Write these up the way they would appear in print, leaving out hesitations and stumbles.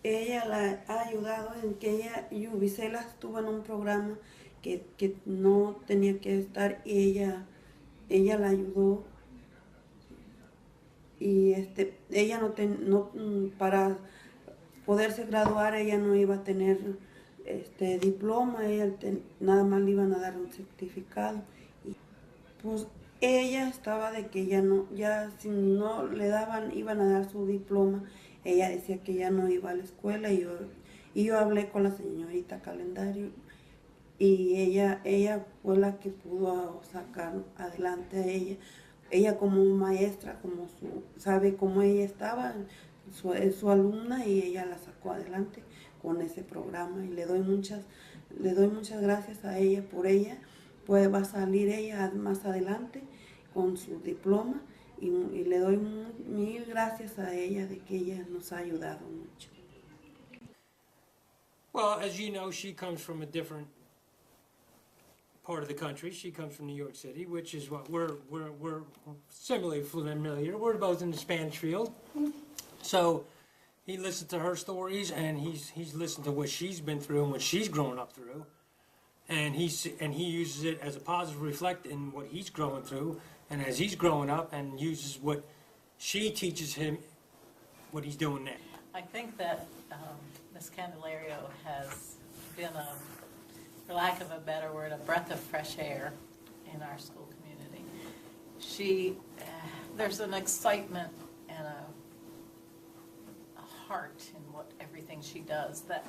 ella la ha ayudado en que ella, Yubicela estuvo en un programa que no tenía que estar y ella la ayudó y ella para poderse graduar ella no iba a tener diploma, nada más le iban a dar un certificado. Y pues ella estaba de que ya no, ya si no le daban, iban a dar su diploma, ella decía que ya no iba a la escuela y yo hablé con la señorita Calendario y ella fue la que pudo sacar adelante a ella. Ella como maestra, sabe cómo ella estaba, es su alumna y ella la sacó adelante con ese programa y le doy muchas gracias a ella por ella, pues va a salir ella más adelante con su diploma y le doy mil gracias a ella de que ella nos ha ayudado mucho. Well, as you know, she comes from a different part of the country. She comes from New York City, which is what we're similarly familiar. We're both in the Spanish field. So he listened to her stories, and he's listened to what she's been through and what she's grown up through, and he uses it as a positive reflect in what he's growing through, and as he's growing up, and uses what she teaches him, what he's doing now. I think that Ms. Candelario has been for lack of a better word, a breath of fresh air in our school community. There's an excitement and a heart in everything she does that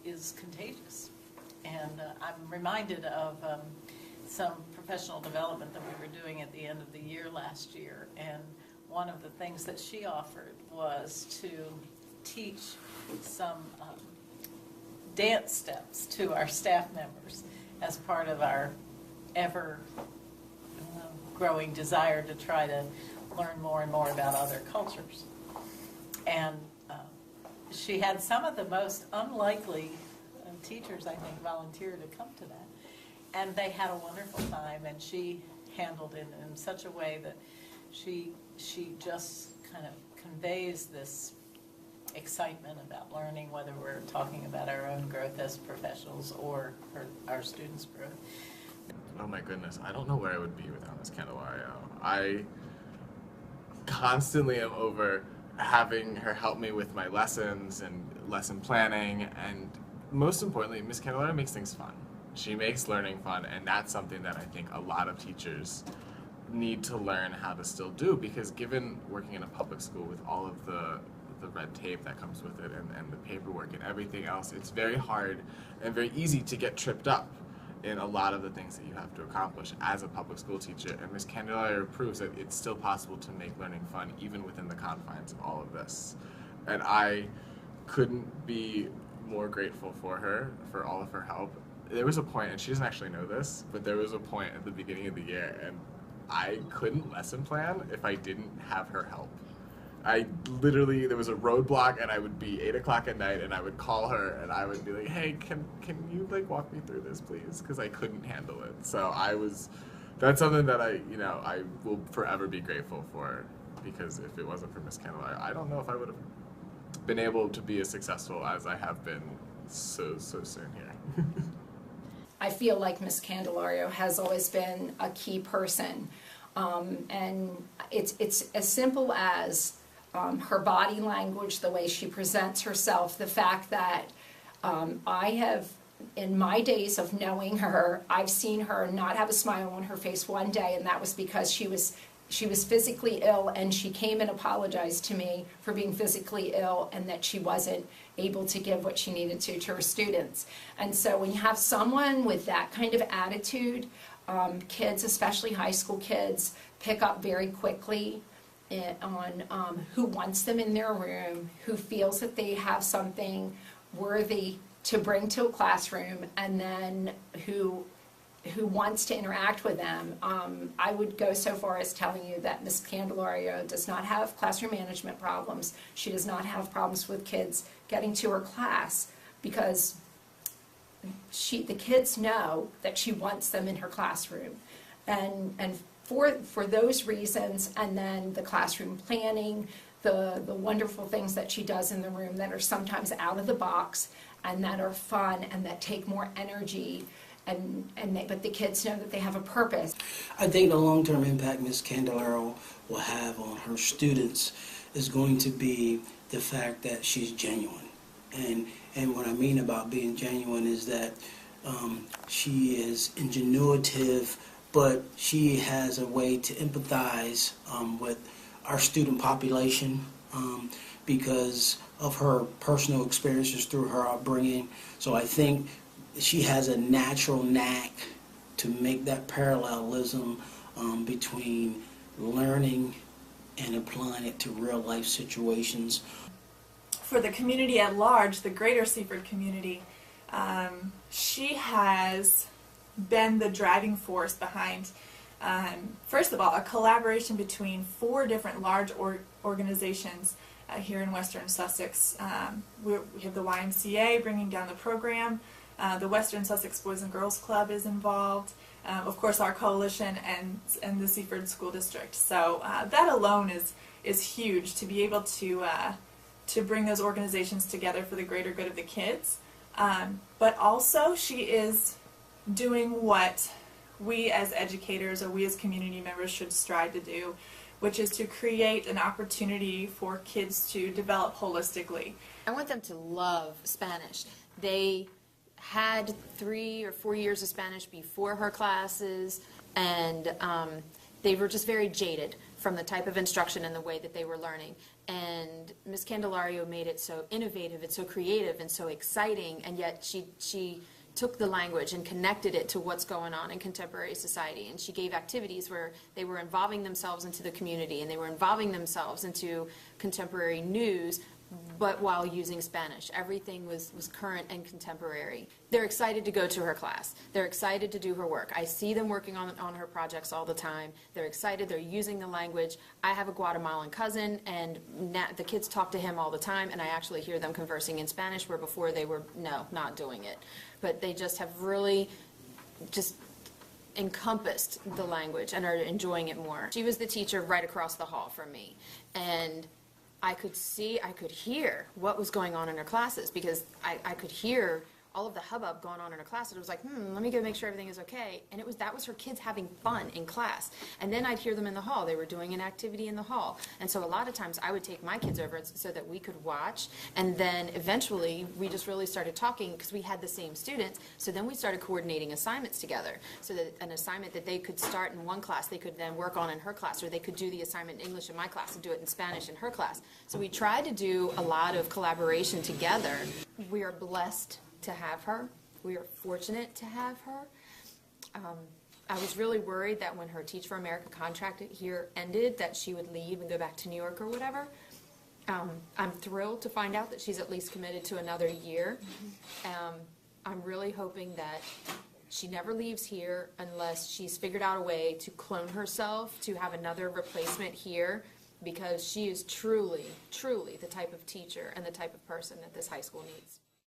is contagious. And I'm reminded of some professional development that we were doing at the end of the year last year, and one of the things that she offered was to teach some dance steps to our staff members as part of our ever growing desire to try to learn more and more about other cultures. And she had some of the most unlikely teachers, I think, volunteer to come to that. And they had a wonderful time, and she handled it in such a way that she just kind of conveys this excitement about learning, whether we're talking about our own growth as professionals or our students' growth. Oh my goodness, I don't know where I would be without Miss Candelario. I constantly am over having her help me with my lessons and lesson planning, and most importantly, Miss Candelario makes things fun. She makes learning fun, and that's something that I think a lot of teachers need to learn how to still do, because given working in a public school with all of the red tape that comes with it and the paperwork and everything else, it's very hard and very easy to get tripped up in a lot of the things that you have to accomplish as a public school teacher. And Ms. Candelario proves that it's still possible to make learning fun even within the confines of all of this. And I couldn't be more grateful for her, for all of her help. There was a point, and she doesn't actually know this, but there was a point at the beginning of the year, and I couldn't lesson plan if I didn't have her help. There was a roadblock, and I would be 8 o'clock at night, and I would call her, and I would be like, hey, can you like walk me through this, please? Because I couldn't handle it. So that's something that I will forever be grateful for, because if it wasn't for Miss Candelario, I don't know if I would have been able to be as successful as I have been so soon here. I feel like Miss Candelario has always been a key person, and it's as simple as her body language, the way she presents herself, the fact that I have, in my days of knowing her, I've seen her not have a smile on her face one day, and that was because she was physically ill, and she came and apologized to me for being physically ill and that she wasn't able to give what she needed to her students. And so when you have someone with that kind of attitude, kids, especially high school kids, pick up very quickly on who wants them in their room, who feels that they have something worthy to bring to a classroom, and then who wants to interact with them. I would go so far as telling you that Ms. Candelario does not have classroom management problems. She does not have problems with kids getting to her class, because the kids know that she wants them in her classroom. And for those reasons, and then the classroom planning, the wonderful things that she does in the room that are sometimes out of the box and that are fun and that take more energy, but the kids know that they have a purpose. I think the long-term impact Ms. Candelario will have on her students is going to be the fact that she's genuine. And what I mean about being genuine is that she is ingenuitive, but she has a way to empathize with our student population because of her personal experiences through her upbringing. So I think she has a natural knack to make that parallelism between learning and applying it to real life situations. For the community at large, the greater Seaford community, she has been the driving force behind, first of all, a collaboration between 4 different large organizations here in Western Sussex. We have the YMCA bringing down the program. The Western Sussex Boys and Girls Club is involved. Of course, our coalition and the Seaford School District. So that alone is huge, to be able to bring those organizations together for the greater good of the kids. But also, she is doing what we as educators or we as community members should strive to do, which is to create an opportunity for kids to develop holistically. I want them to love Spanish. They had 3 or 4 years of Spanish before her classes, and they were just very jaded from the type of instruction and the way that they were learning. And Ms. Candelario made it so innovative and so creative and so exciting, and yet she took the language and connected it to what's going on in contemporary society. And she gave activities where they were involving themselves into the community and they were involving themselves into contemporary news, but while using Spanish. Everything was current and contemporary. They're excited to go to her class. They're excited to do her work. I see them working on her projects all the time. They're excited. They're using the language. I have a Guatemalan cousin, and the kids talk to him all the time, and I actually hear them conversing in Spanish, where before they were, not doing it. But they just have really just encompassed the language and are enjoying it more. She was the teacher right across the hall from me, and I could hear what was going on in her classes, because I could hear all of the hubbub going on in her class, and it was like, let me go make sure everything is okay. And that was her kids having fun in class. And then I'd hear them in the hall. They were doing an activity in the hall. And so a lot of times I would take my kids over so that we could watch. And then eventually we just really started talking, because we had the same students. So then we started coordinating assignments together, so that an assignment that they could start in one class, they could then work on in her class, or they could do the assignment in English in my class and do it in Spanish in her class. So we tried to do a lot of collaboration together. We are blessed to have her. We are fortunate to have her. I was really worried that when her Teach for America contract here ended, that she would leave and go back to New York or whatever. I'm thrilled to find out that she's at least committed to another year. I'm really hoping that she never leaves here unless she's figured out a way to clone herself to have another replacement here, because she is truly, truly the type of teacher and the type of person that this high school needs.